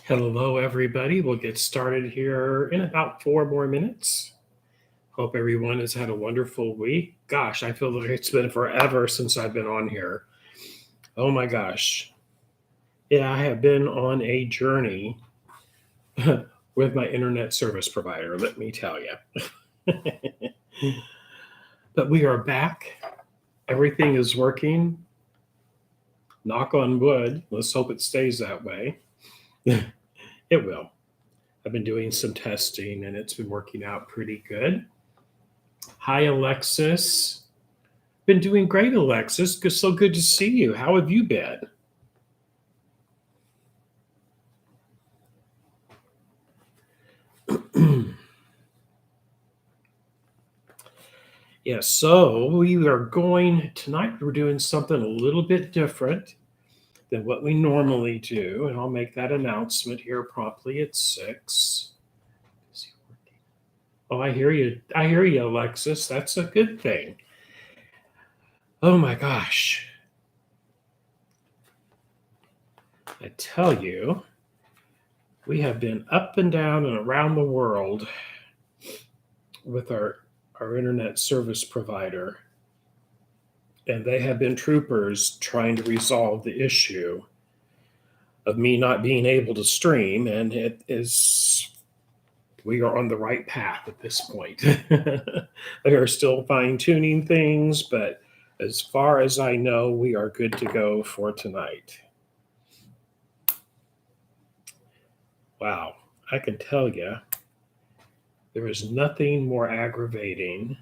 Hello, everybody. We'll get started here in about 4 more minutes. Hope everyone has had a wonderful week. Gosh, I feel like it's been forever since I've been on here. Oh my gosh. Yeah, I have been on a journey with my internet service provider, let me tell you. But we are back. Everything is working. Knock on wood. Let's hope it stays that way. It will. I've been doing some testing and it's been working out pretty good. Hi, Alexis. Been doing great, Alexis. So good to see you. How have you been? Yeah, so we are going tonight. We're doing something a little bit different than what we normally do, and I'll make that announcement here promptly at 6. Is he working? Oh, I hear you. I hear you, Alexis. That's a good thing. Oh my gosh. I tell you, we have been up and down and around the world with our internet service provider, and they have been troopers trying to resolve the issue of me not being able to stream, and we are on the right path at this point. They are still fine-tuning things, but as far as I know, we are good to go for tonight. Wow, I can tell you, there is nothing more aggravating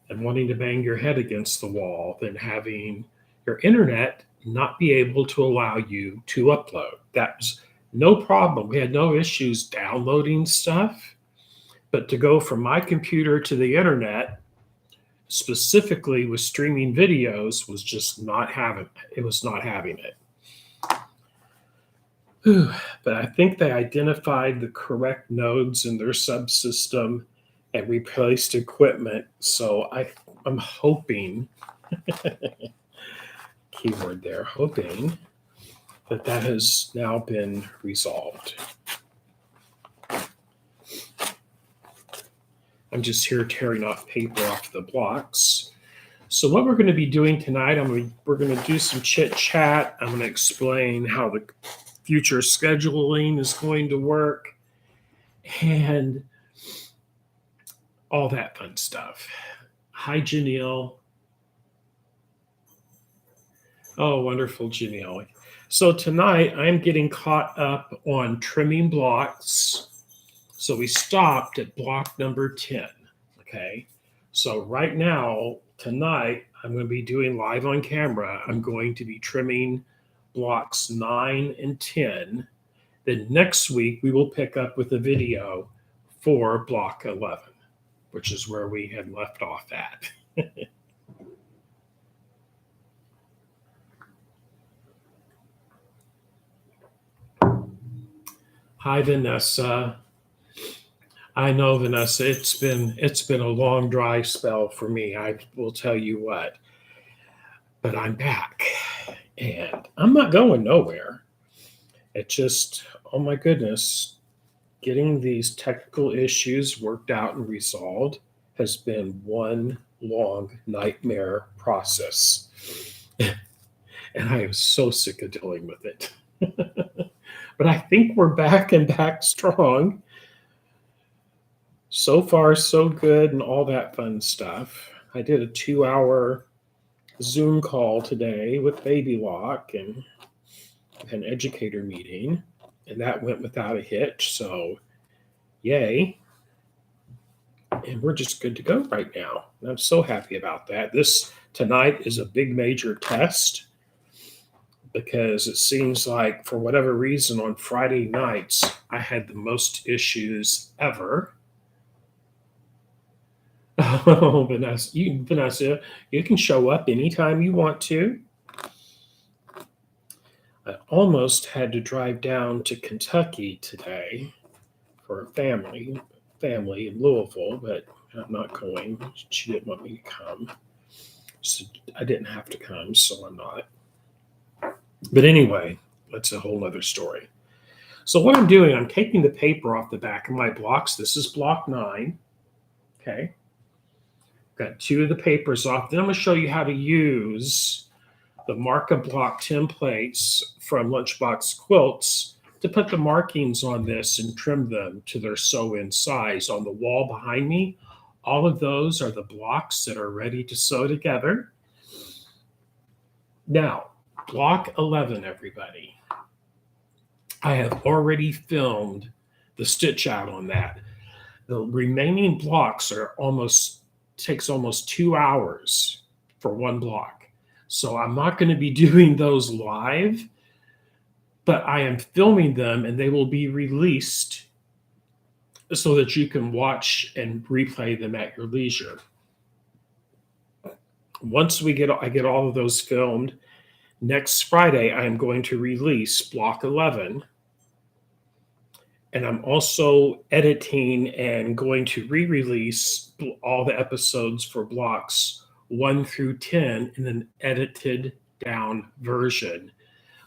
and wanting to bang your head against the wall than having your internet not be able to allow you to upload. That was no problem. We had no issues downloading stuff, but to go from my computer to the internet, specifically with streaming videos, was just not having it. It was not having it. Whew. But I think they identified the correct nodes in their subsystem and replaced equipment. So I'm hoping, keyword there, hoping that has now been resolved. I'm just here tearing off paper off the blocks. So what we're going to be doing tonight, we're going to do some chit chat. I'm going to explain how the future scheduling is going to work and all that fun stuff. Hi, Janelle. Oh, wonderful, Janelle. So tonight I'm getting caught up on trimming blocks. So we stopped at block number 10. Okay. So right now, tonight, I'm going to be doing live on camera. I'm going to be trimming blocks 9 and 10. Then next week, we will pick up with a video for block 11, which is where we had left off at. Hi, Vanessa. I know, Vanessa. It's been a long dry spell for me. I will tell you what. But I'm back, and I'm not going nowhere. It just, oh my goodness, getting these technical issues worked out and resolved has been one long nightmare process. And I am so sick of dealing with it. But I think we're back and back strong. So far, so good, and all that fun stuff. I did a 2-hour Zoom call today with Baby Lock and an educator meeting, and that went without a hitch. So, yay. And we're just good to go right now. And I'm so happy about that. This tonight is a big major test because it seems like for whatever reason on Friday nights, I had the most issues ever. Oh, Vanessa, you can show up anytime you want to. I almost had to drive down to Kentucky today for a family in Louisville, but I'm not going. She didn't want me to come. So I didn't have to come, so I'm not. But anyway, that's a whole other story. So what I'm doing, I'm taking the paper off the back of my blocks. This is block 9. Okay. Got 2 of the papers off. Then I'm going to show you how to use the markup block templates from Lunchbox Quilts to put the markings on this and trim them to their sew-in size. On the wall behind me, all of those are the blocks that are ready to sew together. Now, block 11, everybody. I have already filmed the stitch out on that. The remaining blocks takes almost 2 hours for one block. So I'm not going to be doing those live, but I am filming them and they will be released so that you can watch and replay them at your leisure. Once I get all of those filmed, next Friday I am going to release block 11. And I'm also editing and going to re-release all the episodes for blocks 1 through 10 in an edited down version.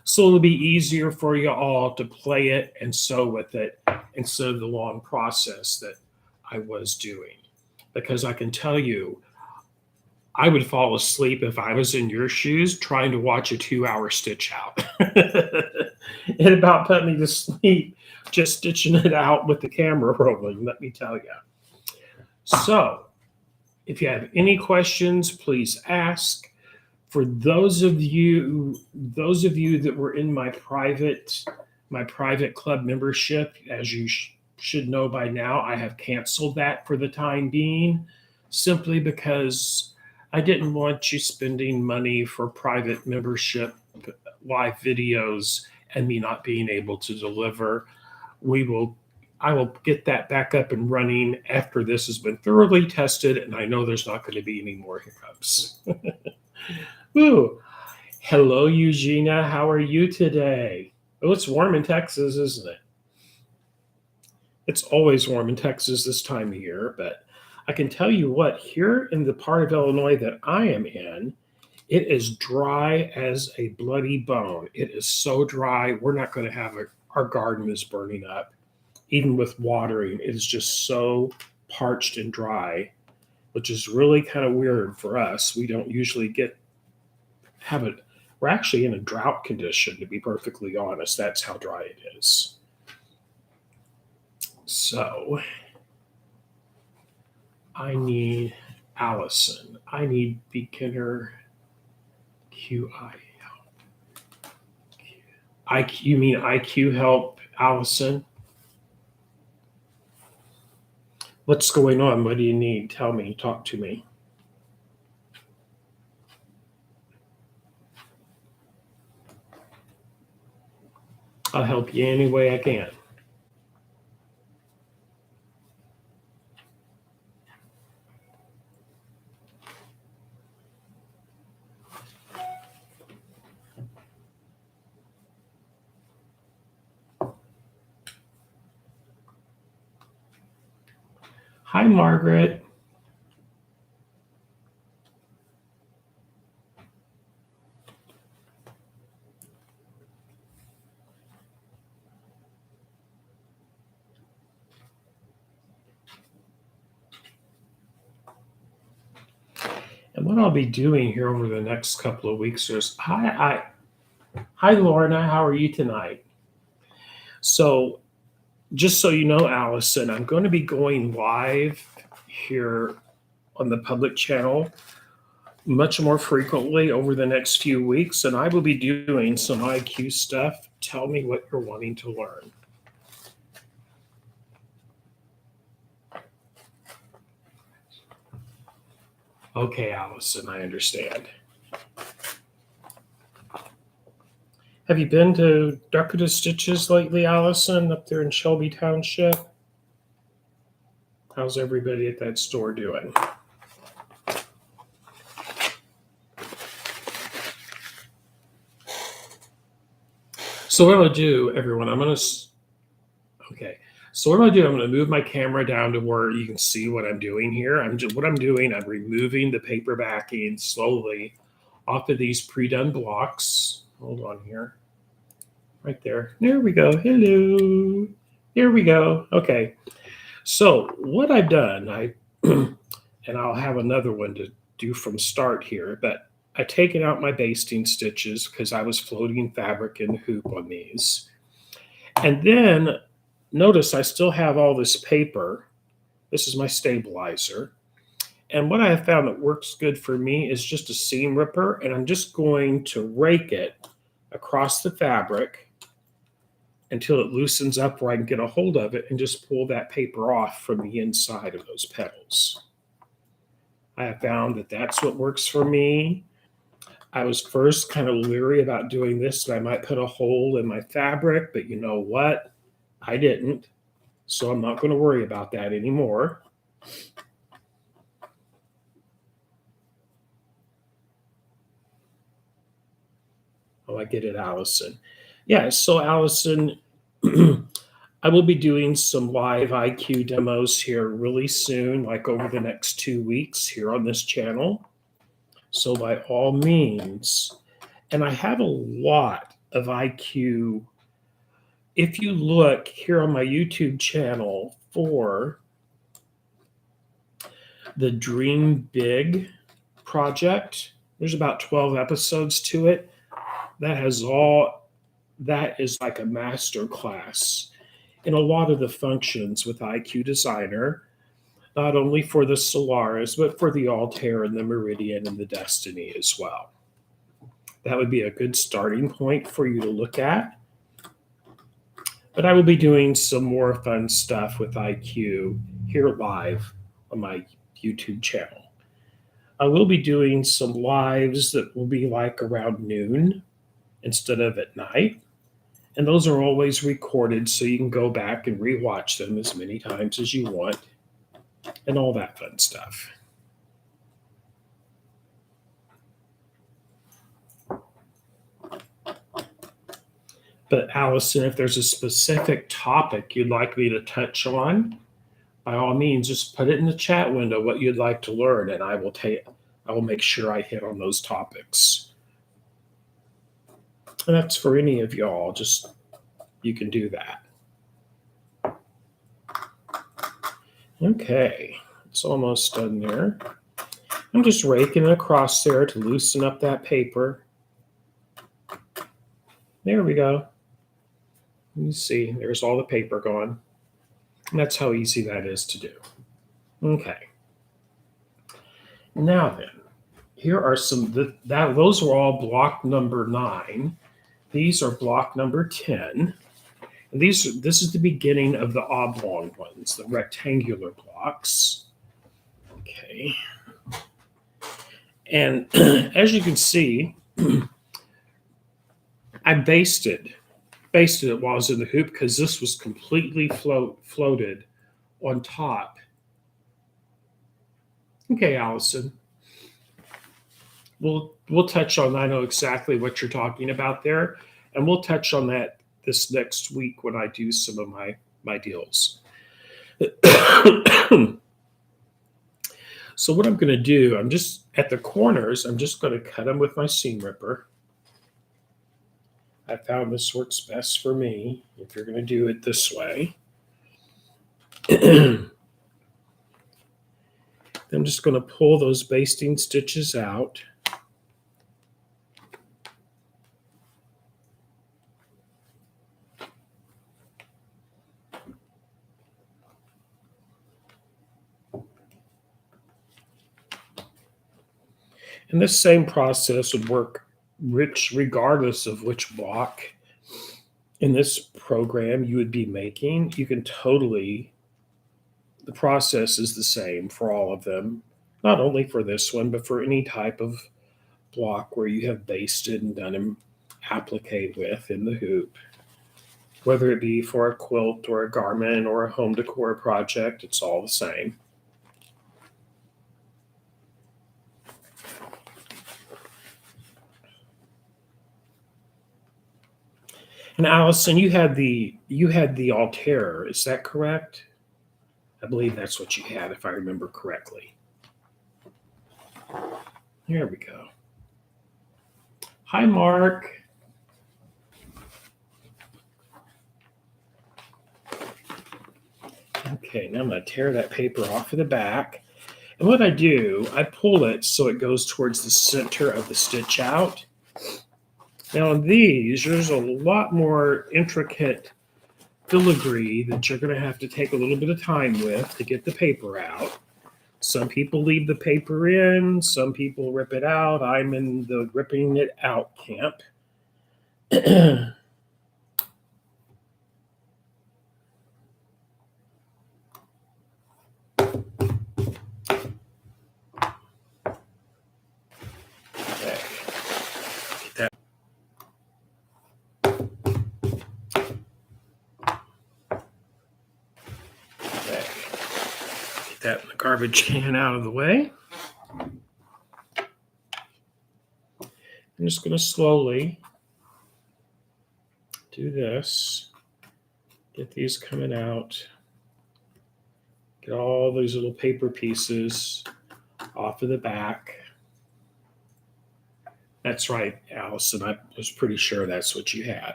So it'll be easier for you all to play it and sew with it instead of the long process that I was doing. Because I can tell you, I would fall asleep if I was in your shoes trying to watch a 2-hour stitch out. It about put me to sleep just stitching it out with the camera rolling, let me tell you. So if you have any questions, please ask. For those of you that were in my private club membership, as you should know by now, I have canceled that for the time being, simply because I didn't want you spending money for private membership live videos and me not being able to deliver. I will get that back up and running after this has been thoroughly tested, and I know there's not going to be any more hiccups. Ooh. Hello, Eugenia. How are you today? Oh, it's warm in Texas, isn't it? It's always warm in Texas this time of year, but I can tell you what, here in the part of Illinois that I am in, it is dry as a bloody bone. It is so dry. We're not going to have our garden is burning up. Even with watering, it is just so parched and dry, which is really kind of weird for us. We don't usually have it. We're actually in a drought condition, to be perfectly honest. That's how dry it is. So I need Allison. I need beginner QI help. You mean IQ help, Allison? What's going on? What do you need? Tell me. Talk to me. I'll help you any way I can. Hi, Margaret. And what I'll be doing here over the next couple of weeks is, hi, Lorna, how are you tonight? So just so you know, Allison, I'm going to be going live here on the public channel much more frequently over the next few weeks, and I will be doing some IQ stuff. Tell me what you're wanting to learn. Okay, Allison, I understand. Have you been to Decorative Stitches lately, Allison, up there in Shelby Township? How's everybody at that store doing? So what I'm going to do, everyone, okay. So what I'm going to do, I'm going to move my camera down to where you can see what I'm doing here. I'm removing the paper backing slowly off of these pre-done blocks. Hold on here. right there. There we go. Hello. There we go. Okay. So what I've done, and I'll have another one to do from start here, but I've taken out my basting stitches because I was floating fabric in the hoop on these. And then notice I still have all this paper. This is my stabilizer. And what I have found that works good for me is just a seam ripper, and I'm just going to rake it across the fabric until it loosens up where I can get a hold of it and just pull that paper off from the inside of those petals. I have found that that's what works for me. I was first kind of leery about doing this, and I might put a hole in my fabric, but you know what? I didn't. So I'm not going to worry about that anymore. Oh, I get it, Allison. Yeah, so Allison, I will be doing some live IQ demos here really soon, like over the next 2 weeks here on this channel. So by all means, and I have a lot of IQ. If you look here on my YouTube channel for the Dream Big project, there's about 12 episodes to it. That is like a master class in a lot of the functions with IQ Designer, not only for the Solaris, but for the Altair and the Meridian and the Destiny as well. That would be a good starting point for you to look at. But I will be doing some more fun stuff with IQ here live on my YouTube channel. I will be doing some lives that will be like around noon instead of at night. And those are always recorded, so you can go back and rewatch them as many times as you want and all that fun stuff. But Allison, if there's a specific topic you'd like me to touch on, by all means, just put it in the chat window what you'd like to learn, and I will make sure I hit on those topics. And that's for any of y'all, just you can do that. Okay, it's almost done there. I'm just raking it across there to loosen up that paper. There we go. You see, there's all the paper gone. And that's how easy that is to do. Okay. Now then, here are those were all block number 9. These are block number 10. And this is the beginning of the oblong ones, the rectangular blocks. Okay. And as you can see, I basted it while I was in the hoop because this was completely floated on top. Okay, Allison. We'll touch on, I know exactly what you're talking about there, and we'll touch on that this next week when I do some of my deals. So what I'm going to do, I'm just at the corners, I'm just going to cut them with my seam ripper. I found this works best for me if you're going to do it this way. I'm just going to pull those basting stitches out. And this same process would work regardless of which block in this program you would be making. You can the process is the same for all of them, not only for this one, but for any type of block where you have basted and done an applique with in the hoop. Whether it be for a quilt or a garment or a home decor project, it's all the same. And Allison, you had the Altair, is that correct? I believe that's what you had, if I remember correctly. Here we go. Hi, Mark. Okay, now I'm going to tear that paper off of the back. And what I do, I pull it so it goes towards the center of the stitch out. Now on these, there's a lot more intricate filigree that you're going to have to take a little bit of time with to get the paper out. Some people leave the paper in, some people rip it out. I'm in the ripping it out camp. Okay. Get that in the garbage can out of the way. I'm just going to slowly do this. Get these coming out. Get all these little paper pieces off of the back. That's right, Allison. I was pretty sure that's what you had.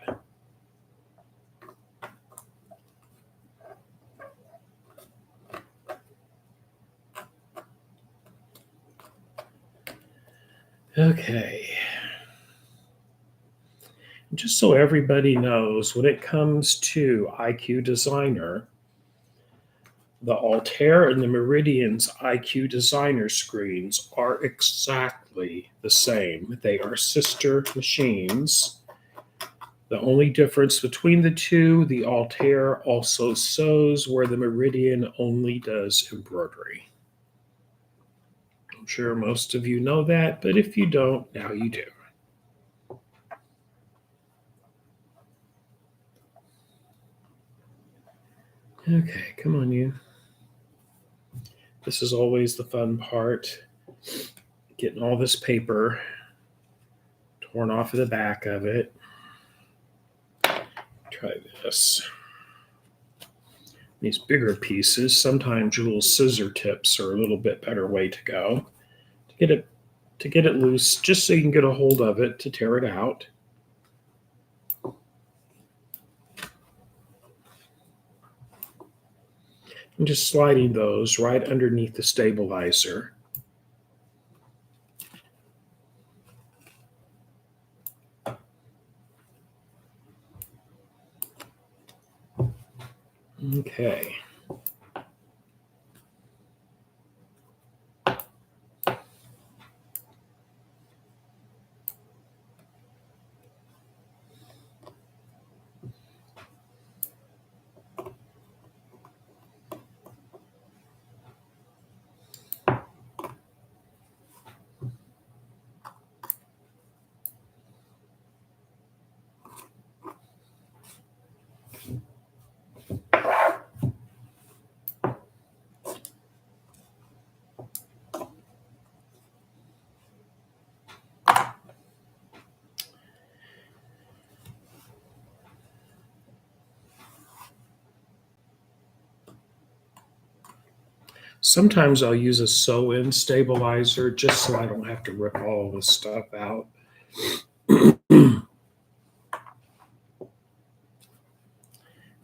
Okay. Just so everybody knows, when it comes to IQ Designer, the Altair and the Meridian's IQ Designer screens are exactly the same. They are sister machines. The only difference between the two, the Altair also sews where the Meridian only does embroidery. I'm sure most of you know that, but if you don't, now you do. Okay, come on, you. This is always the fun part, getting all this paper torn off of the back of it. Try this. These bigger pieces, sometimes your little scissor tips are a little bit better way to go to get it loose, just so you can get a hold of it to tear it out. I'm just sliding those right underneath the stabilizer. Okay. Sometimes I'll use a sew-in stabilizer just so I don't have to rip all this stuff out. And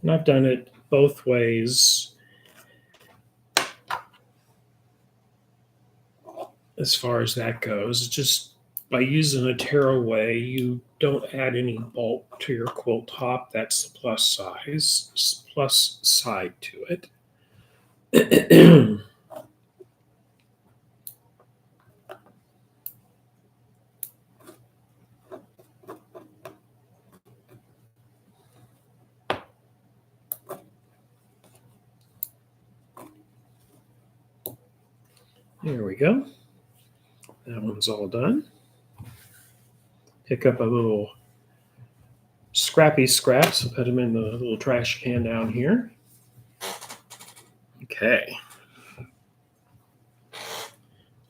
I've done it both ways as far as that goes. Just by using a tearaway, you don't add any bulk to your quilt top. That's the plus side to it. There we go. That one's all done. Pick up a little scrappy scraps and put them in the little trash can down here. Okay.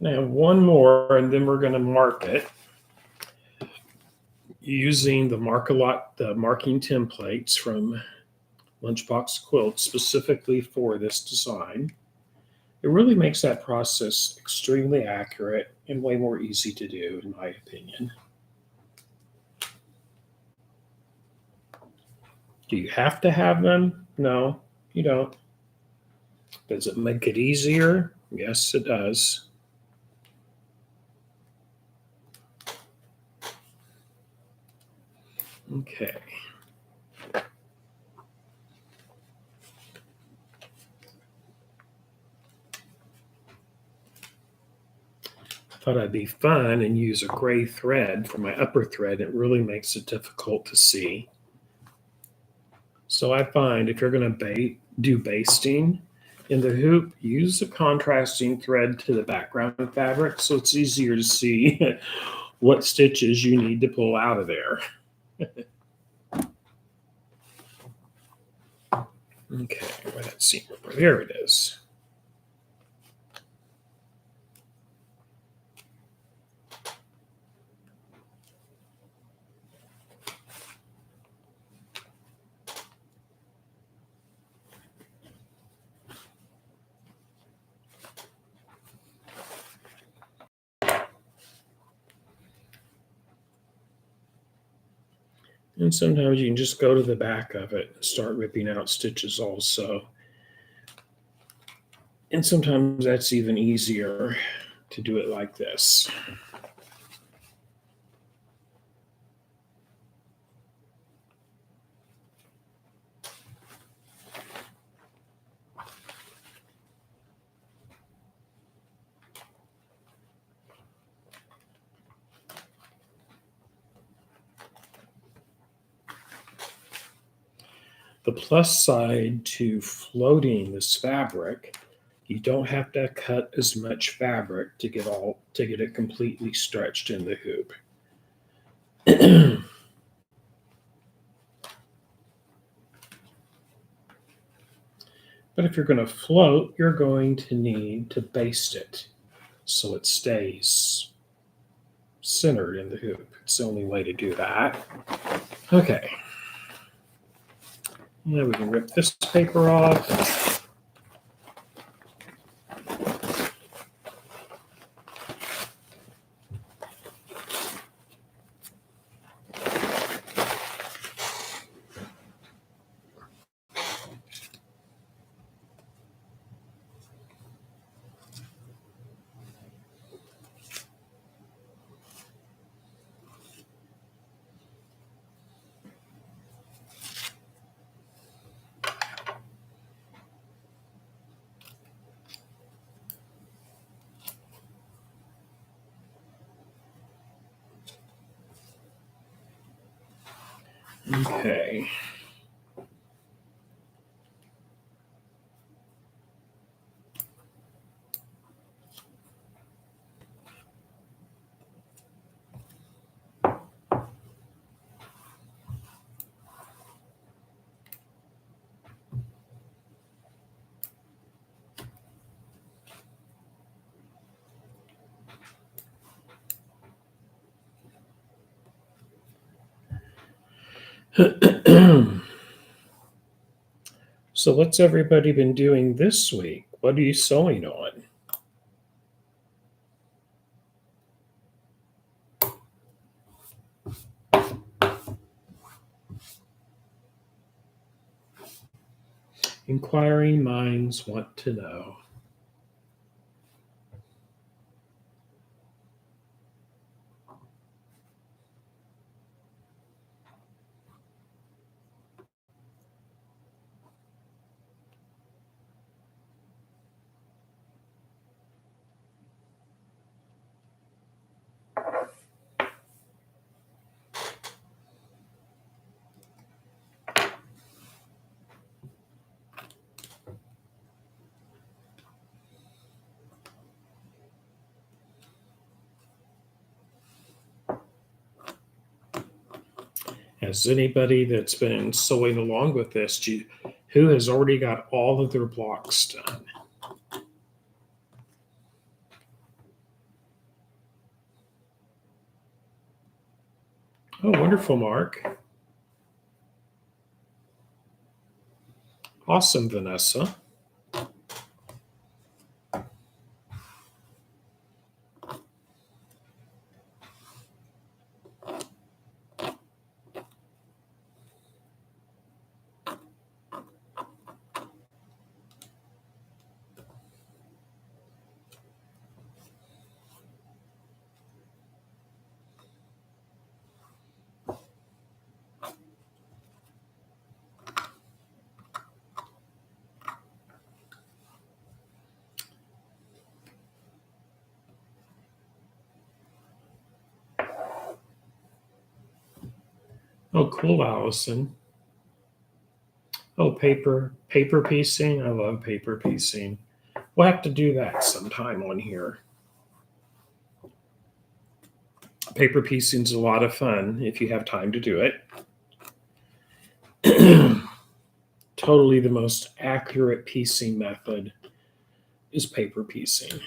I have one more, and then we're going to mark it using the marking templates from Lunchbox Quilts specifically for this design. It really makes that process extremely accurate and way more easy to do, in my opinion. Do you have to have them? No, you don't. Does it make it easier? Yes, it does. Okay. Thought I'd be fun and use a gray thread for my upper thread. It really makes it difficult to see. So I find if you're going to do basting in the hoop, use a contrasting thread to the background fabric so it's easier to see what stitches you need to pull out of there. Okay, where that seam ripper? There it is. And sometimes you can just go to the back of it and start ripping out stitches also. And sometimes that's even easier to do it like this. The plus side to floating this fabric, you don't have to cut as much fabric to get it completely stretched in the hoop. But if you're going to float, you're going to need to baste it so it stays centered in the hoop. It's the only way to do that. Okay. Now we can rip this paper off. Okay. So what's everybody been doing this week? What are you sewing on? Inquiring minds want to know. Has anybody that's been sewing along with this, who has already got all of their blocks done? Oh, wonderful, Mark. Awesome, Vanessa. Oh, cool, Allison. Oh, paper piecing. I love paper piecing. We'll have to do that sometime on here. Paper piecing is a lot of fun if you have time to do it. Totally the most accurate piecing method is paper piecing.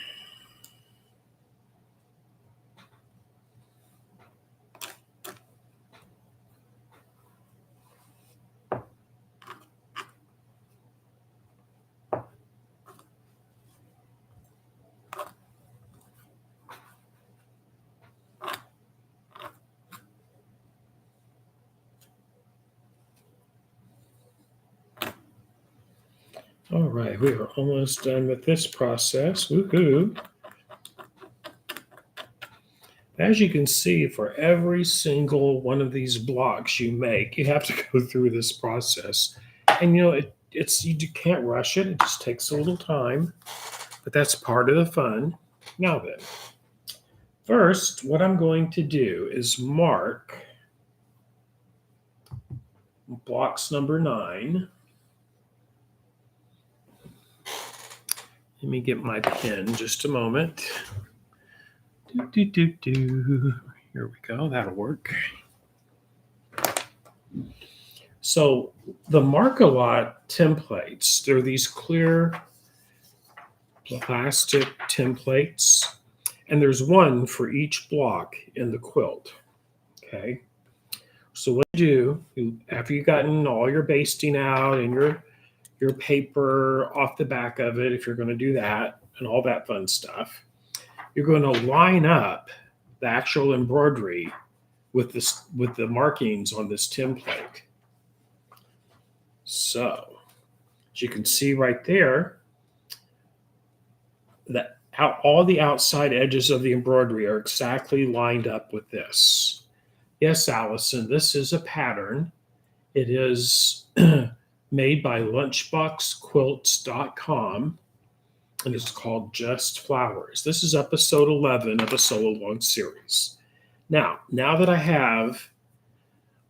All right, we are almost done with this process. Woohoo! As you can see, for every single one of these blocks you make, you have to go through this process. And it's you can't rush it. It just takes a little time, but that's part of the fun. Now then, first, what I'm going to do is mark blocks number 9. Let me get my pen just a moment. Here we go. That'll work. So the Mark-A-Lot templates, they're these clear plastic templates, and there's one for each block in the quilt. Okay. So what you do, after you've gotten all your basting out and your paper off the back of it, if you're going to do that and all that fun stuff, you're going to line up the actual embroidery with the markings on this template. So, as you can see right there, that all the outside edges of the embroidery are exactly lined up with this. Yes, Allison, this is a pattern. It is made by lunchboxquilts.com, and it's called Just Flowers. This is episode 11 of a solo long series. Now that I have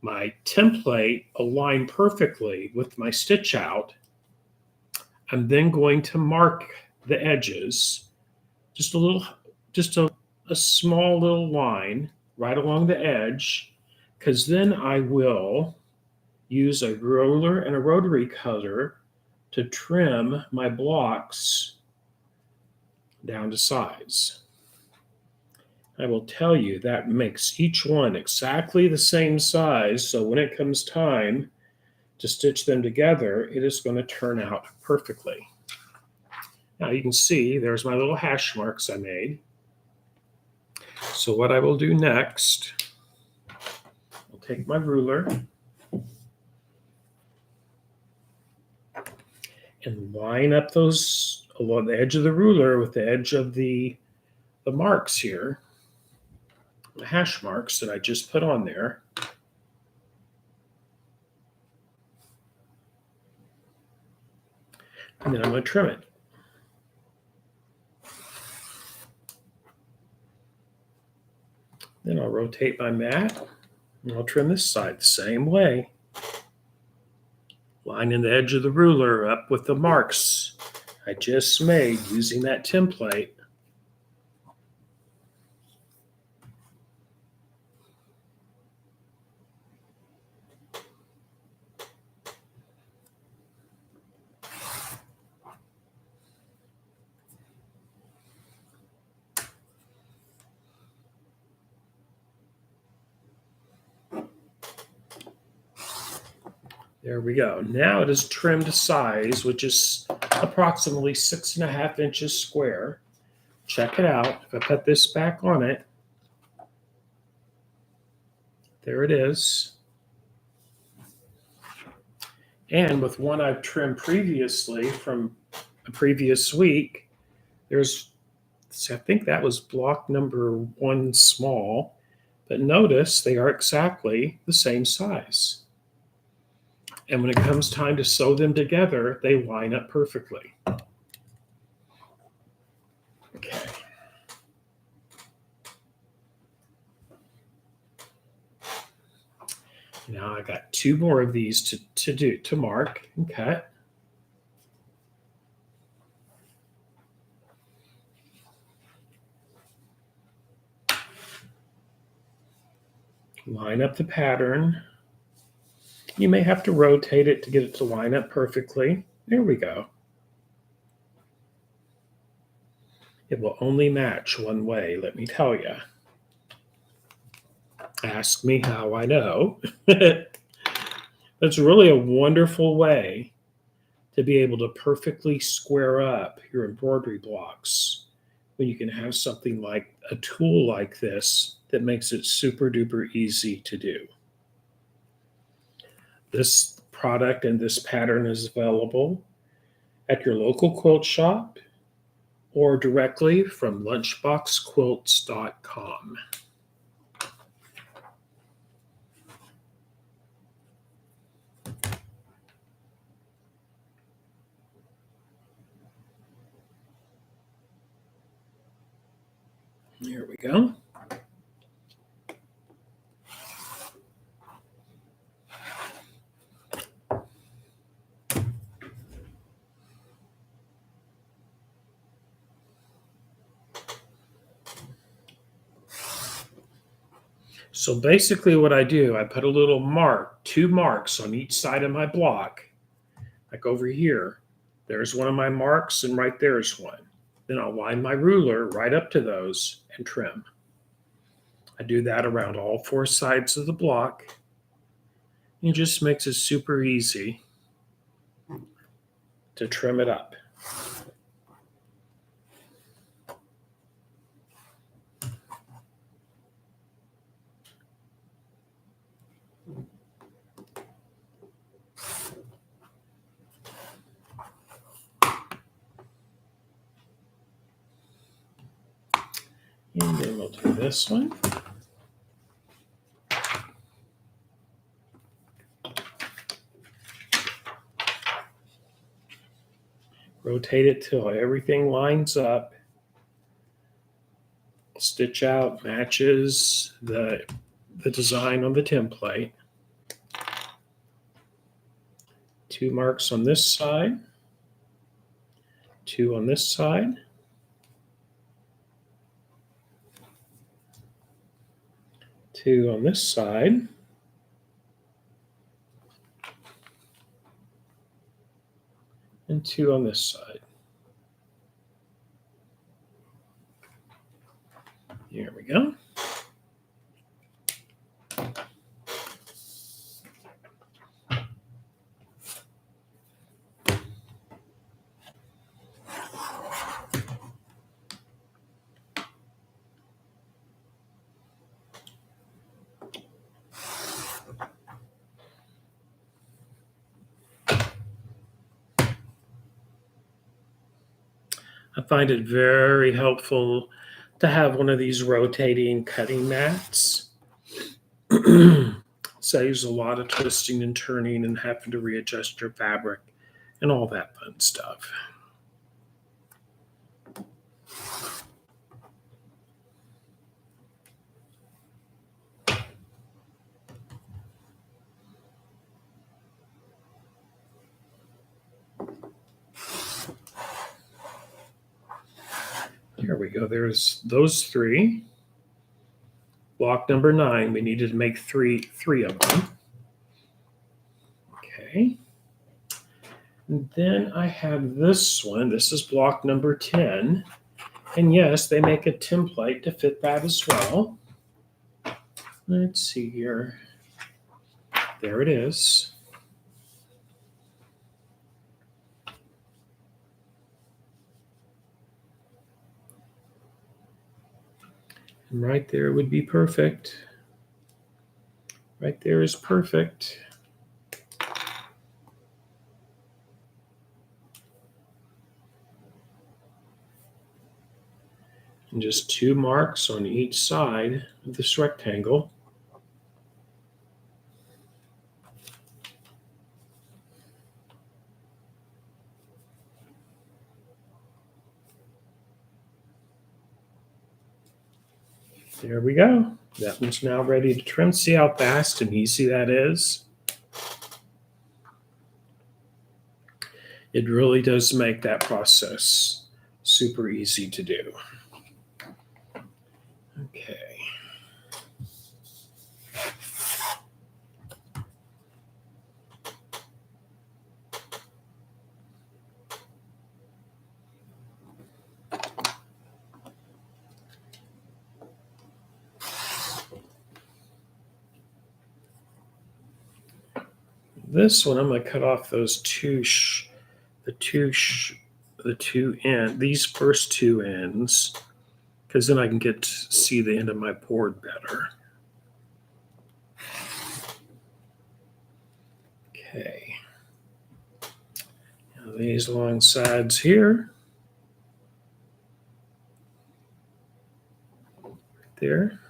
my template aligned perfectly with my stitch out, I'm then going to mark the edges, just a small little line right along the edge, because then I will use a ruler and a rotary cutter to trim my blocks down to size. I will tell you that makes each one exactly the same size, so when it comes time to stitch them together, it is going to turn out perfectly. Now you can see there's my little hash marks I made. So what I will do next, I'll take my ruler and line up those along the edge of the ruler with the edge of the marks here, the hash marks that I just put on there. And then I'm going to trim it. Then I'll rotate my mat and I'll trim this side the same way. Lining the edge of the ruler up with the marks I just made using that template. There we go. Now it is trimmed to size, which is approximately 6.5 inches square. Check it out. If I put this back on it, there it is. And with one I've trimmed previously from a previous week, I think that was block number 1 small, but notice they are exactly the same size. And when it comes time to sew them together, they line up perfectly. Okay. Now I got 2 more of these to mark and cut. Line up the pattern. You may have to rotate it to get it to line up perfectly. There we go. It will only match one way, let me tell you. Ask me how I know. It's really a wonderful way to be able to perfectly square up your embroidery blocks when you can have something like a tool like this that makes it super duper easy to do. This product and this pattern is available at your local quilt shop or directly from lunchboxquilts.com. There we go. So basically what I do, I put a little mark, 2 marks on each side of my block, like over here. There's one of my marks and right there is one. Then I'll line my ruler right up to those and trim. I do that around all 4 sides of the block. It just makes it super easy to trim it up. And then we'll do this one. Rotate it till everything lines up. Stitch out matches the design on the template. 2 marks on this side, 2 on this side. Two on this side. And 2 on this side. Here we go. I find it very helpful to have one of these rotating cutting mats. Saves a lot of twisting and turning and having to readjust your fabric and all that fun stuff. Here we go. There's those 3. Block number 9, we needed to make three of them. Okay. And then I have this one. This is block number 10. And yes, they make a template to fit that as well. Let's see here. There it is. And right there would be perfect. Right there is perfect. And just 2 marks on each side of this rectangle. There we go. That one's now ready to trim. See how fast and easy that is? It really does make that process super easy to do. Okay. This one, I'm going to cut off those these first two ends, because then I can get to see the end of my board better. Okay. Now these long sides here, right there.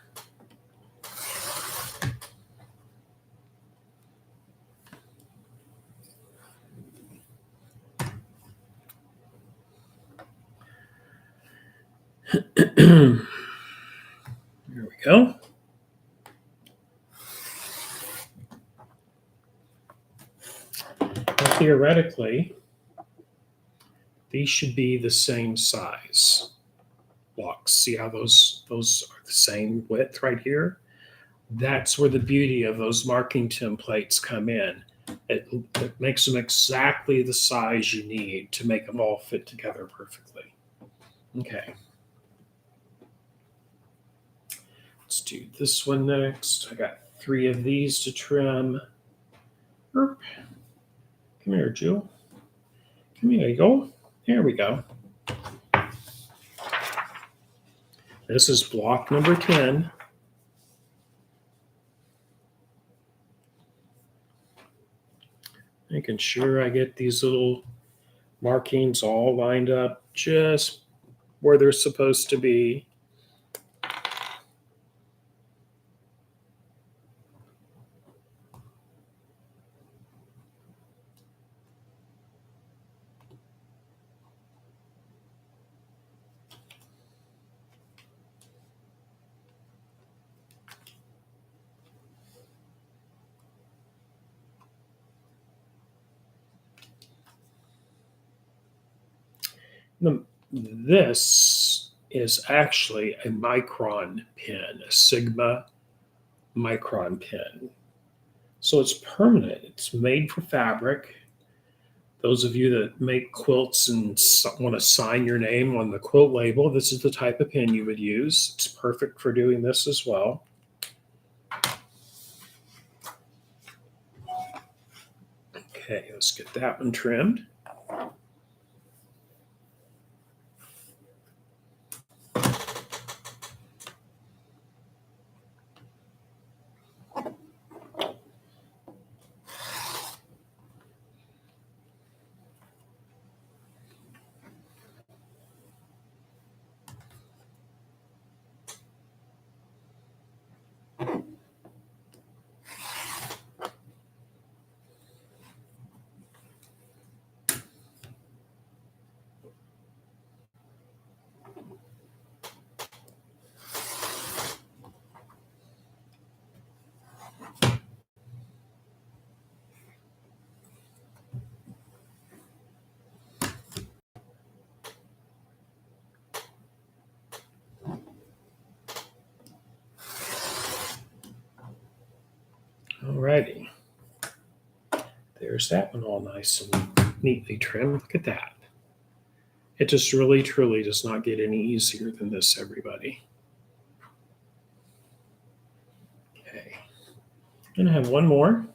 There we go. Now, theoretically, these should be the same size blocks. See how those are the same width right here? That's where the beauty of those marking templates come in. It makes them exactly the size you need to make them all fit together perfectly. Okay. Let's do this one next. I got 3 of these to trim. Come here, Jewel. Come here, you go. There we go. This is block number 10. Making sure I get these little markings all lined up just where they're supposed to be. This is actually a micron pen, a Sigma micron pen. So it's permanent. It's made for fabric. Those of you that make quilts and want to sign your name on the quilt label, this is the type of pen you would use. It's perfect for doing this as well. Okay, let's get that one trimmed. Alrighty. There's that one all nice and neatly trimmed. Look at that. It just really, truly does not get any easier than this, everybody. Okay. I'm gonna have one more.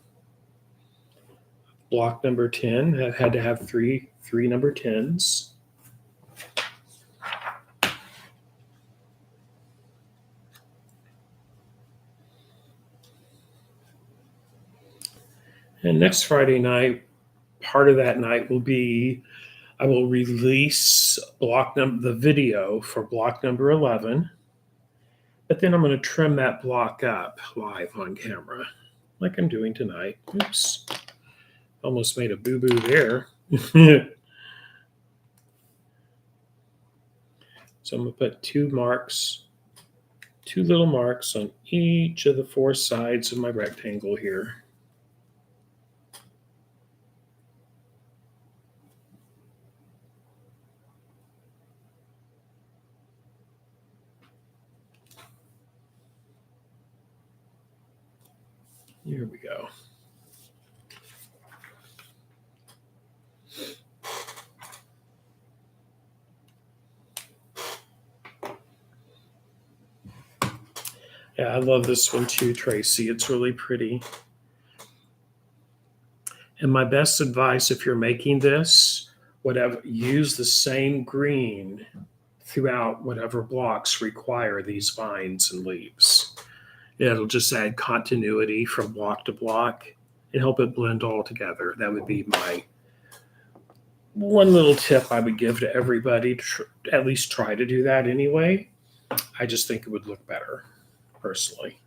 Block number 10. I had to have three number 10s. And next Friday night, part of that night will be I will release the video for block number 11. But then I'm going to trim that block up live on camera, like I'm doing tonight. Oops. Almost made a boo-boo there. So I'm going to put 2 marks 2 little marks on each of the 4 sides of my rectangle here. Here we go. Yeah, I love this one too, Tracy. It's really pretty. And my best advice, if you're making this, whatever, use the same green throughout whatever blocks require these vines and leaves. It'll just add continuity from block to block and help it blend all together. That would be my one little tip I would give to everybody to at least try to do that anyway. I just think it would look better, personally.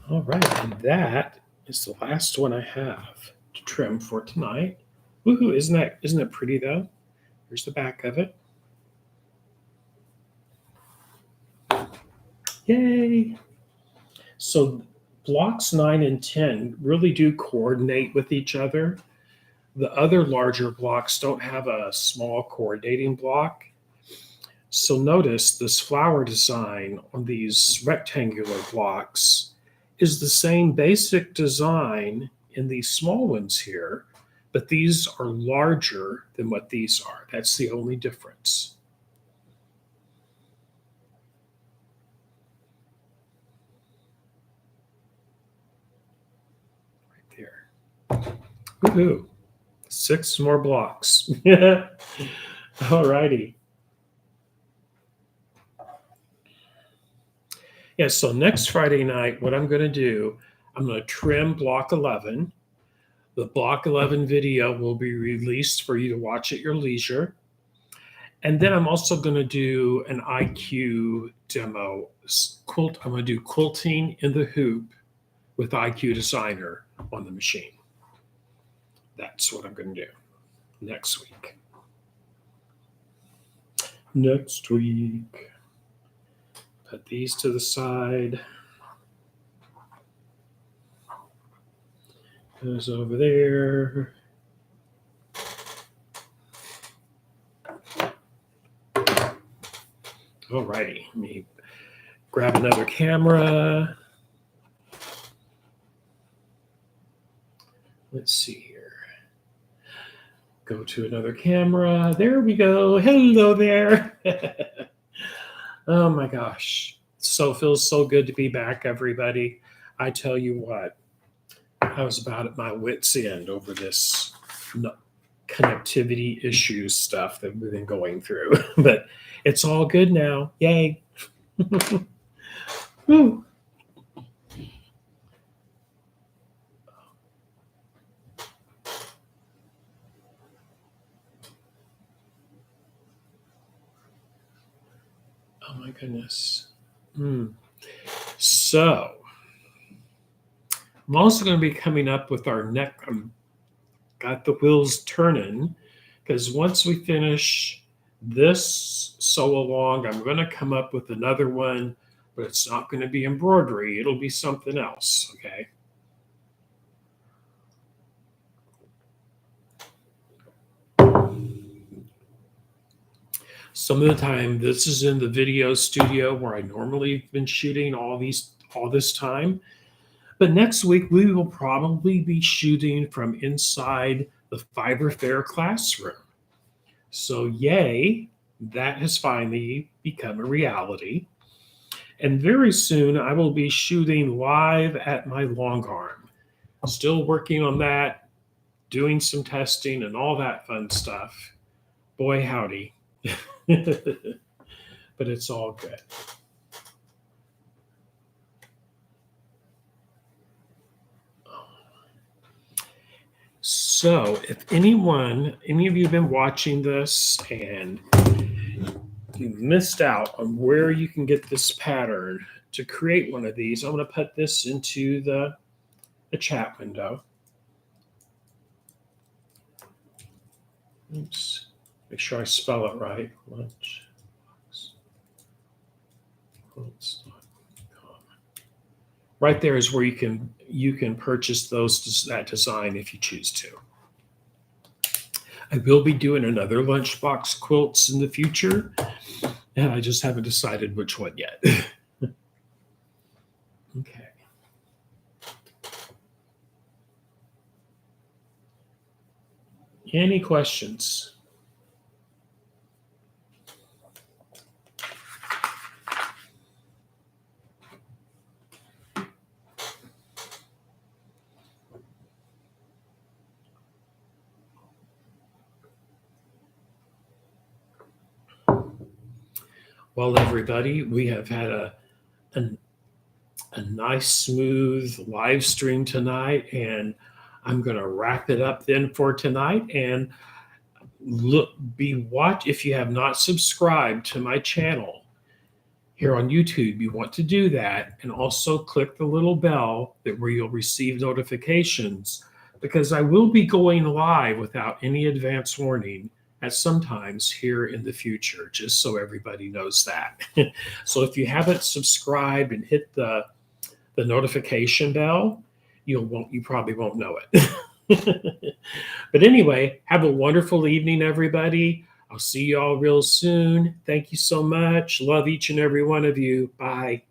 All right, and that is the last one I have to trim for tonight. Woohoo! Isn't it pretty though? Here's the back of it. Yay! So blocks 9 and 10 really do coordinate with each other. The other larger blocks don't have a small coordinating block. So notice this flower design on these rectangular blocks is the same basic design in these small ones here, but these are larger than what these are. That's the only difference. Right there. Woohoo! 6 more blocks. All righty. Yeah, so next Friday night, what I'm going to do, I'm going to trim block 11. The block 11 video will be released for you to watch at your leisure. And then I'm also going to do an IQ demo. I'm going to do quilting in the hoop with IQ Designer on the machine. That's what I'm going to do next week. Next week. Put these to the side. Goes over there. All righty, let me grab another camera. Let's see here. Go to another camera. There we go. Hello there. Oh my gosh. Feels so good to be back, everybody. I tell you what, I was about at my wit's end over this connectivity issues stuff that we've been going through. But it's all good now. Yay. Woo. Oh my goodness. So I'm also going to be coming up with our neck. Got the wheels turning because once we finish this sew along, I'm going to come up with another one, but it's not going to be embroidery. It'll be something else. Okay. Some of the time, this is in the video studio where I normally have been shooting all this time. But next week, we will probably be shooting from inside the Fiber Fair classroom. So yay, that has finally become a reality. And very soon, I will be shooting live at my long arm. Still working on that, doing some testing and all that fun stuff. Boy, howdy. But it's all good. So, if any of you have been watching this and you missed out on where you can get this pattern to create one of these, I'm going to put this into the chat window. Oops. Make sure I spell it right. Lunchbox.com. Right there is where you can purchase that design if you choose to. I will be doing another lunchbox quilts in the future, and I just haven't decided which one yet. Okay. Any questions? Well, everybody, we have had a nice, smooth live stream tonight, and I'm going to wrap it up then for tonight. And if you have not subscribed to my channel here on YouTube, you want to do that, and also click the little bell where you'll receive notifications, because I will be going live without any advance warning at sometimes here in the future, just so everybody knows that. So if you haven't subscribed and hit the notification bell, you probably won't know it. But anyway, have a wonderful evening, everybody. I'll see you all real soon. Thank you so much. Love each and every one of you. Bye.